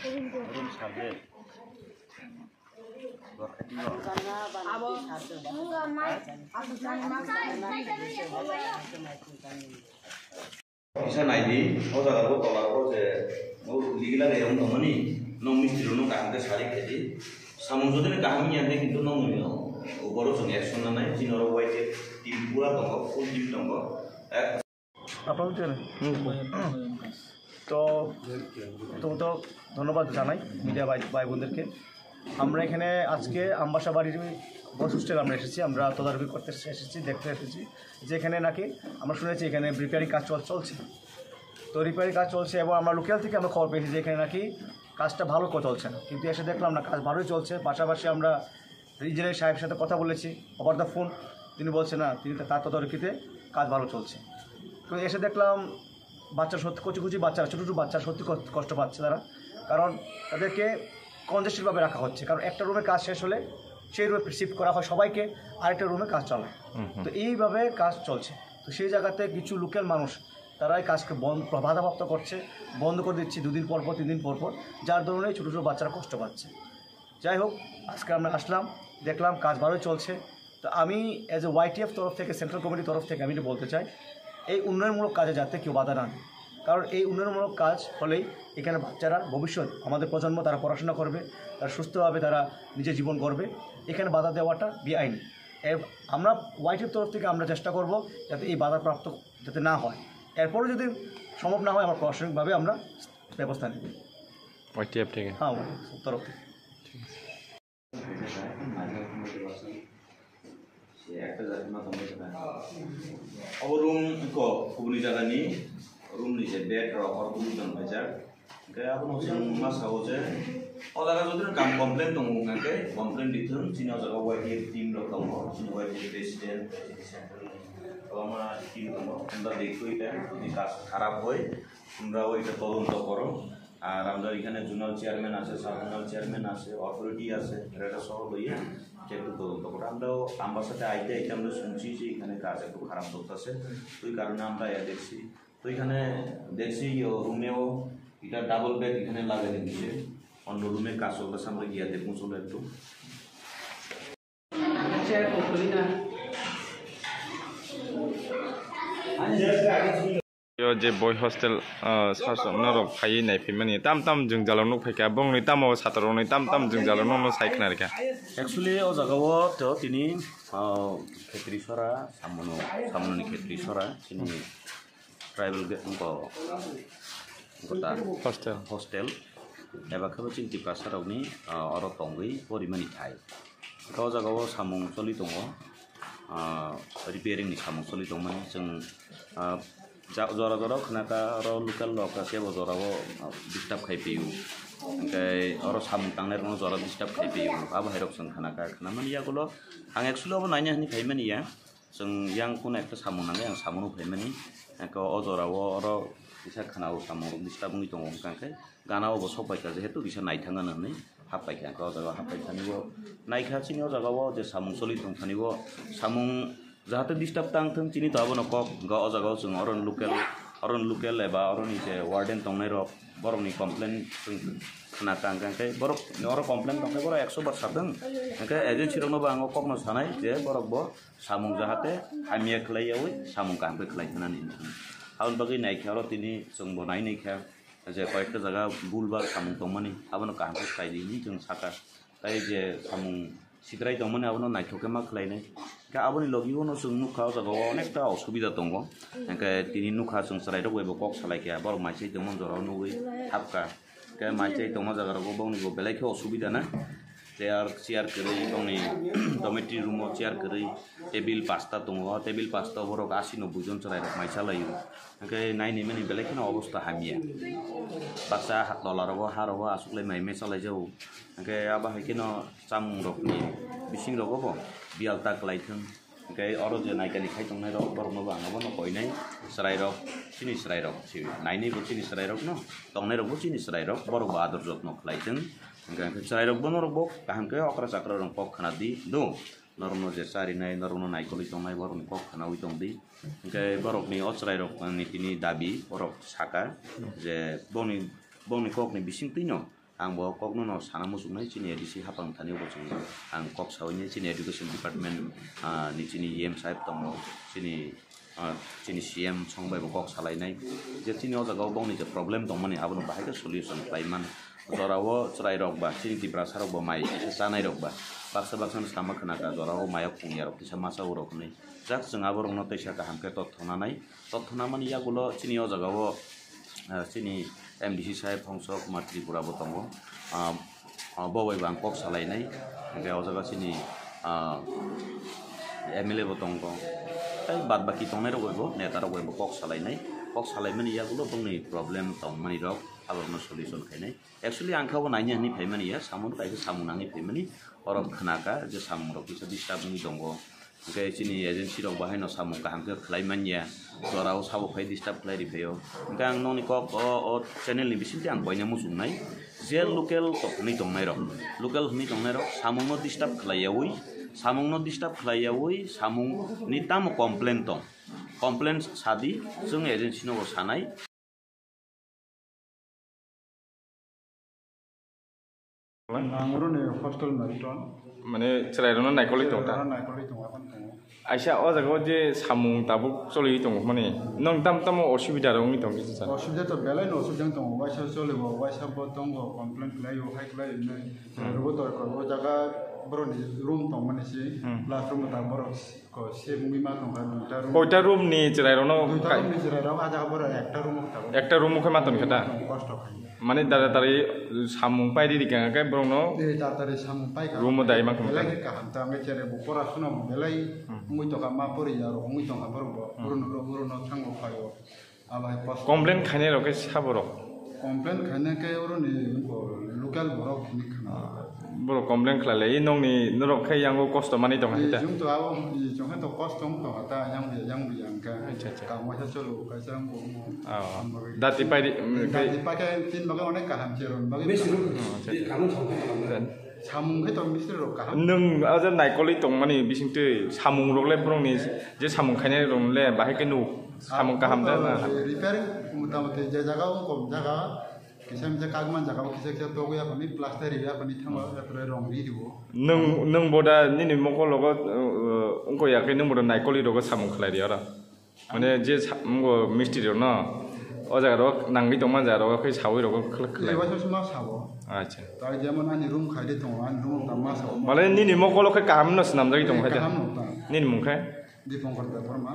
Bisa naidi, oh jangan lupa kalau mau lihat lagi yang teman ni, nong mistri nong kahang sehari jadi, samung jadi kahang yang ni itu nong baru seni action nana, Cina orang white tim pula tonggo, full tim tonggo. Apa itu? তো ধন্যবাদ জানাই media ভাই বোনদেরকে। আমরা এখানে আজকে আমবাসা বাড়ির বস hostel আমরা এসেছি, আমরা তদারকি করতে এসেছি, দেখতে এসেছি যে এখানে নাকি আমরা শুনেছি এখানে রিপেয়ারিং কাজ চলছে। তো রিপেয়ারিং কাজ চলছে এবং আমরা লোকাল থেকে আমরা খবর পেয়েছি যে এখানে নাকি কাজটা ভালো চলছে না, কিন্তু এসে দেখলাম না কাজ ভালোই চলছে। পাশাপাশি আমরা ইঞ্জিনিয়ার সাহেবের সাথে কথা বলেছি ওভার দ্য ফোন, তিনি বলছেন না, তিনি তার তদারকিতে কাজ ভালো চলছে। তো এসে দেখলাম বাচ্চা সত্যি কচি বাচ্চারা, ছোটো ছোটো বাচ্চা সত্যি কষ্ট পাচ্ছে তারা, কারণ তাদেরকে কনজেস্টেডভাবে রাখা হচ্ছে। কারণ একটা রুমে কাজ শেষ হলে সেই রুমে শিফট করা হয় সবাইকে, আরেকটা রুমে কাজ চলায়। তো এইভাবে কাজ চলছে। তো সেই জায়গাতে কিছু লোকাল মানুষ তারাই কাজকে বাধাপ্রাপ্ত করছে, বন্ধ করে দিচ্ছে 2 দিন পর 3 দিন পর, যার ধরনে ছোটো ছোটো বাচ্চারা কষ্ট পাচ্ছে। যাই হোক, আজকে আমরা আসলাম, দেখলাম কাজ ভালোই চলছে। তো আমি অ্যাজ এ YTF তরফ থেকে, সেন্ট্রাল কমিটির তরফ থেকে আমি এটা বলতে চাই, এই উন্নয়নমূলক কাজে যাতে কেউ বাধা না দেয়। কারণ এই উন্নয়নমূলক কাজ হলেই এখানে বাচ্চারা ভবিষ্যৎ আমাদের প্রজন্ম তারা পড়াশোনা করবে, তারা সুস্থভাবে তারা নিজের জীবন করবে। এখানে বাধা দেওয়াটা বেআইনি। আমরা YTF তরফ থেকে আমরা চেষ্টা করব যাতে এই বাধাপ্রাপ্ত যাতে না হয়। এরপরও যদি সম্ভব না হয় আমরা প্রশাসনিকভাবে আমরা ব্যবস্থা নেব YTF থেকে। হ্যাঁ, তরফ থেকে। Aku room ko kubuni jaga ni room ni je bed ro or room dan bajar ke aku no sing mas ho je o jaga jodi kam complain tong ngake complain ditun sini jaga YTF team ro tong sini YTF president secretary ama team tong আমরা দেখো এটা যদি কাজ খারাপ হয় তোমরা ওইটা তদন্ত করো। আর আমাদের এখানে জোনাল চেয়ারম্যান আছে, সাব জোনাল চেয়ারম্যান আছে, অথরিটি আছে, এটা সহ লইয়া একটু তদন্ত করে। আমরাও আমার সাথে আইতে আমরা শুনছি যে এখানে কাজ একটু খারাপ চলতেছে, তো এই কারণে আমরা দেখছি। তো এখানে দেখছি রুমেও এটা ডাবল বেড এখানে লাগাই দিচ্ছে, অন্য রুমে কাজ চলতেছে, আমরা গিয়া দেখবো চলো একটু। Yo je boy hostel sasam norok phai nai phimani tam jung jalong phaika bong ni tamo satarong ni tam jung jalong no saikna reka actually o jagao to tini khetri sora samno khetri sora tini tribal ko gota hostel eba khabo chinti pasarok ni oro tongui porimani thai o jagao samung choli tongo repairing ni samung choli tongmani jung jora khenaka oro local loka kebo jora o disturb khai piu engkai oro samung tangnai ro jora disturb khai piu abo hairok jeng khenaka khenamani yagulo ang actually obo naina hani phaimani ya jeng yang kun ekta samung nangai ang samung phaimani ko o jora o oro bisa khenao samung disturb ngi tongo kangkai gana obo sopaika jehetu bisa naithanga nanai hapaika ko jora hapaikani bo naikha chini o jaga o je samung choli tongthani bo samung जाहाथे disturb तांथों चिनी तो आबो नक गा ओ जागाव जों अरन local एबा अरनि जे वार्डेन तंनाय र बरमनि कमप्लेन जों खाना कांगांकै बरक अर कमप्लेन तंनाय बर 100 बार सादों ओंखाय एजेन्सि रनो बांगो ककनो सानाय जे बरकबो सामुं जाहाथे हामिया खलायावै सामुं कांबे खलाय होनानै हाउन बगै नायखारो तिनि जों बनाय नायखा जे कयेकटा जागा बुलबार सामुं तंमानि आबोनो कांबे खलायनि जों साका ताय जे सामुं सिद्राय दंमोन आबोनो नायथोके मा खलायनाय का आबोनि लगिवनो जों नुखा जागाव अनेकटा असुबिदा दङ ओंखाय तिनि नुखा जों सरायदो वेबो कक सलायखा बर माइसै दमन जराव नुबै हाबका के माइसै दम जागाराव बंनिगो बेलायखे असुबिदा ना चेयार करै बंनि डमेट्री रूमो चेयार करै टेबिल 5टा दङ टेबिल 5टा बरक 80-90 जन सराय माइसा लायो ओंखाय नायनि मानि बेलायखेनो अवस्था हामिया बाक्सा हात डलाराव हाराव आसुक्लाय माइमे सलाय जाव ओंखाय आबा हायकेनो चामुं रकनि बिसिं रगबो बियालता क्लाइथों ओंखाय अर जे नायकानि खाय दंनाय रक बरनो बाङाबो न कयनाय सराय रक चिनि सराय रक नायनि बो चिनि सराय रक न दंनाय रकबो चिनि सराय रक बरक आदर जत्न क्लाइथों ओंखाय सराय रक बनो रक काहमके अक्रा चाक्रा रं पक खाना दि दो नरनो जे सारिनाय नरनो नायकलि दंनाय बरनि पक खाना उइ दं दि ओंखाय बरकनि अचराय रक नि तिनि दाबि बरक साका जे बनि ककनि बिसिं Taino ang bo kok no sana musuknai chini edisi hapang thani bo chung ang kok sawni chini education department ni chini em saib tongo chini chini cm chongbai bo kok salai nai je chini o jaga bong ni je problem tong mani abon bahai ka solution klaiman jorawo chrai rok ba chini tipra sarok bo mai sanai rok ba baksa baksa sama khana ka jorawo maya khungya rok kisa masa urok ni jak jeng abo rok no teisa ka hamke tothona nai tothona mani yagulo chini o jaga bo chini MDC साहेब फंसो कुमार त्रिपुरा बतंगो बवै बांकक सालायनाय ओमफ्राय अजागा सिनि MLA बतंगो ताइ बाद बाकी तंनाय रगयबो नेता रगयबो कक सालायमानि यागुलो बंनि problem तंमानि रक आबरनो solution खायनाय actually आंखाबो नायनि हनि फायमानि या सामुन कायसे सामुनांनि फायमानि अरब खनाका जे सामुन रक किसा डिस्टार्बिंग दंगो ओमफ्राय चिनि एजेन्सि रक बाहायनो सामुन काहांके खलायमानिया जराव साबो फाय डिस्टार्ब खलायरि फैयो ओमफ्राय आं ननि कक चेनेलनि बिसिनथि आं बयनो मुसुंनाय जे लोकेल तखनि दंनाय रक सामुंनो डिस्टार्ब खलायावै सामुंनि ताम कमप्लेन दं कमप्लेन सादि जों एजेन्सिनो सानाय माने चलायनो नायखलै दं दा आइसा अ जागाव जे सामुं दाबो चलि दं माने नों दाम असुबिदा दं दं किछु सान असुबिदा तो बेलाय न असुबिदा दं वाइसा चलिबो वाइसा बो दं कमप्लेन खलायो हाय खलायो नै रोबो दरकार ओ जागा बरनि रूम दं माने सि क्लासरूम दा बर को से मुइ मा दं दा रूम कयटा रूमनि चलायनो रूमनि जिराराव आजा बर एकटा रूम खै मातन खदा कष्ट खाय माने दादातारि सामुं पाइदि दिखाङाखै ब्रनो दादातारि सामुं पाइ रूम दाइ मा बेलाय का हमता मे चेरे बो परासुना बेलाय मुइ तो का मा परि यारो मुइ तो का बरबो बुरुनो थांगो फायो आबाय पास कमप्लेन खाने रके साबरो कमप्लेन खाने के ओरनि लोकल बरो खिनि खाना बर कमप्लेन खलाले इ नंनि नरक खै यांगो कष्ट मानि दं हेता जों तो आव जों तो कष्ट दं तो हता yang का अच्छा का मजा चलो कैसा हम दाति पाइदि पाके तीन बगे अनेक काम चेरन बगे सामुं हे तो मिस्टर का नों आज नायकलै दं मानि बिसिंते सामुं रगले ब्रंनि जे सामुं खायनाय रंले बाहाय के नु सामुं गाहाम दा रिपेयरिंग मोटामोटी जे जगह को जगह किसे मिसे कागमान जगह किसे तो गया पनि प्लास्टर या पनि थांगा एतरे रंग रि दिबो नों बोदा निनि मको लग उनको याखै नों बोदा नायकलै रग सामुं खलाय दियारा माने जे मको मिस्ट्री न अ जागा नांगै दं मान जागा खै सावै रग खलाय लेवा समा सावो अच्छा ताइ जेमन आनि रूम खाइदे दं आनि रूम ता मा सावो माले निनि मको लख काम न सनाम जाय दं खायदा निनि मुंखै दीपंकर दा फरमा